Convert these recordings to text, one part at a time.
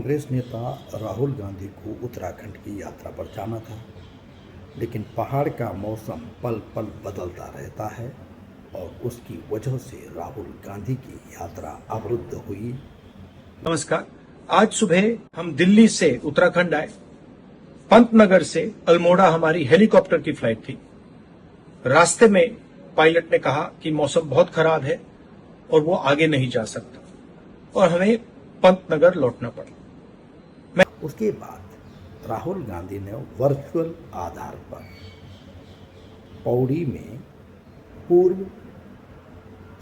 कांग्रेस नेता राहुल गांधी को उत्तराखंड की यात्रा पर जाना था, लेकिन पहाड़ का मौसम पल पल बदलता रहता है और उसकी वजह से राहुल गांधी की यात्रा अवरुद्ध हुई। नमस्कार। आज सुबह हम दिल्ली से उत्तराखंड आए। पंतनगर से अल्मोड़ा हमारी हेलीकॉप्टर की फ्लाइट थी। रास्ते में पायलट ने कहा कि मौसम बहुत खराब है और वो आगे नहीं जा सकता और हमें पंतनगर लौटना पड़ा। उसके बाद राहुल गांधी ने वर्चुअल आधार पर पौड़ी में पूर्व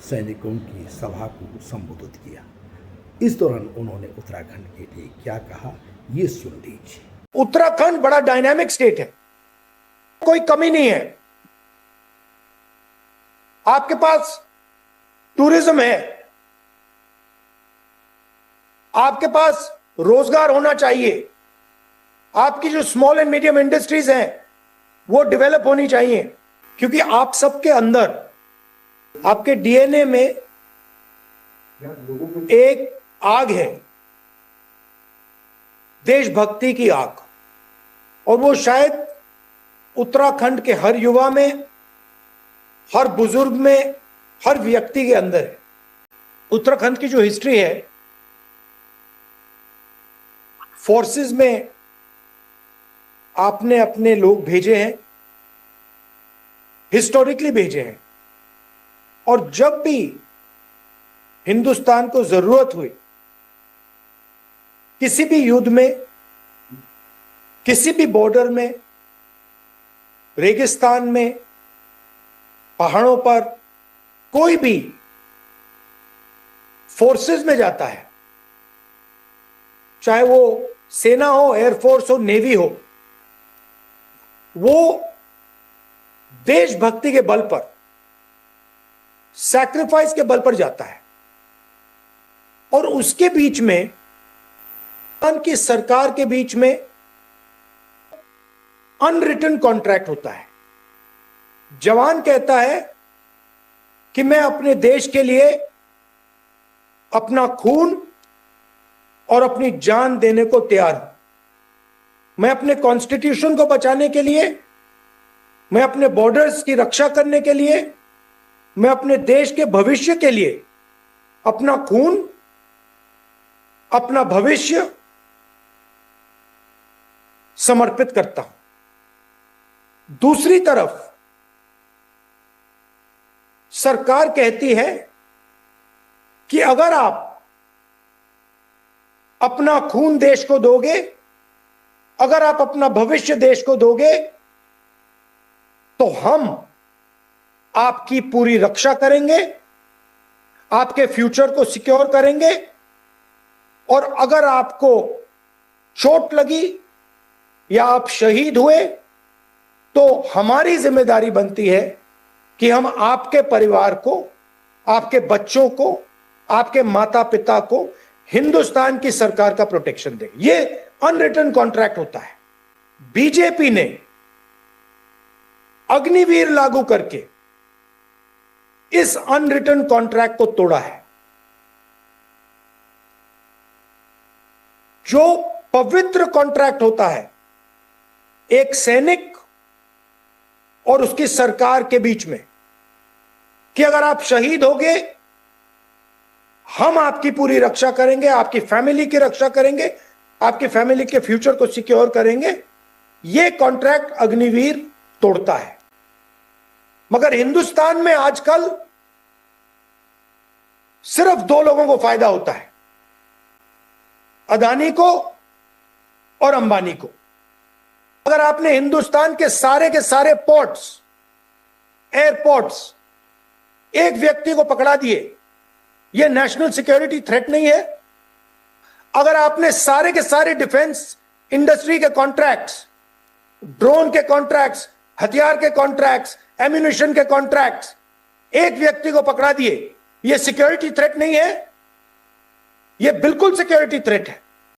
सैनिकों की सभा को संबोधित किया। इस दौरान उन्होंने उत्तराखंड के लिए क्या कहा, ये सुन लीजिए। उत्तराखंड बड़ा डायनामिक स्टेट है, कोई कमी नहीं है। आपके पास टूरिज्म है, आपके पास रोजगार होना चाहिए, आपकी जो स्मॉल एंड मीडियम इंडस्ट्रीज हैं वो डेवलप होनी चाहिए, क्योंकि आप सबके अंदर, आपके डीएनए में एक आग है, देशभक्ति की आग, और वो शायद उत्तराखंड के हर युवा में, हर बुजुर्ग में, हर व्यक्ति के अंदर है। उत्तराखंड की जो हिस्ट्री है, फोर्सेस में आपने अपने लोग भेजे हैं, हिस्टोरिकली भेजे हैं, और जब भी हिंदुस्तान को जरूरत हुई, किसी भी युद्ध में, किसी भी बॉर्डर में, रेगिस्तान में, पहाड़ों पर, कोई भी फोर्सेस में जाता है, चाहे वो सेना हो, एयरफोर्स हो, नेवी हो, वो देशभक्ति के बल पर, सैक्रिफाइस के बल पर जाता है। और उसके बीच में, की सरकार के बीच में अनरिटन कॉन्ट्रैक्ट होता है। जवान कहता है कि मैं अपने देश के लिए अपना खून और अपनी जान देने को तैयार हूं। मैं अपने कॉन्स्टिट्यूशन को बचाने के लिए, मैं अपने बॉर्डर्स की रक्षा करने के लिए, मैं अपने देश के भविष्य के लिए अपना खून, अपना भविष्य समर्पित करता हूं। दूसरी तरफ सरकार कहती है कि अगर आप अपना खून देश को दोगे, अगर आप अपना भविष्य देश को दोगे, तो हम आपकी पूरी रक्षा करेंगे, आपके फ्यूचर को सिक्योर करेंगे, और अगर आपको चोट लगी या आप शहीद हुए, तो हमारी जिम्मेदारी बनती है कि हम आपके परिवार को, आपके बच्चों को, आपके माता पिता को हिंदुस्तान की सरकार का प्रोटेक्शन दें। ये अनरिटन कॉन्ट्रैक्ट होता है। बीजेपी ने अग्निवीर लागू करके इस अनरिटन कॉन्ट्रैक्ट को तोड़ा है। जो पवित्र कॉन्ट्रैक्ट होता है एक सैनिक और उसकी सरकार के बीच में, कि अगर आप शहीद होगे, हम आपकी पूरी रक्षा करेंगे, आपकी फैमिली की रक्षा करेंगे, आपकी फैमिली के फ्यूचर को सिक्योर करेंगे, यह कॉन्ट्रैक्ट अग्निवीर तोड़ता है। मगर हिंदुस्तान में आजकल सिर्फ दो लोगों को फायदा होता है, अदानी को और अंबानी को। अगर आपने हिंदुस्तान के सारे पोर्ट्स, एयरपोर्ट्स एक व्यक्ति को पकड़ा दिए, यह नेशनल सिक्योरिटी थ्रेट नहीं है? अगर आपने सारे के सारे डिफेंस इंडस्ट्री के कॉन्ट्रैक्ट्स, ड्रोन के कॉन्ट्रैक्ट्स, हथियार के कॉन्ट्रैक्ट्स, एम्यूनिशन के कॉन्ट्रैक्ट्स एक व्यक्ति को पकड़ा दिए, यह सिक्योरिटी थ्रेट नहीं है? यह बिल्कुल सिक्योरिटी थ्रेट है।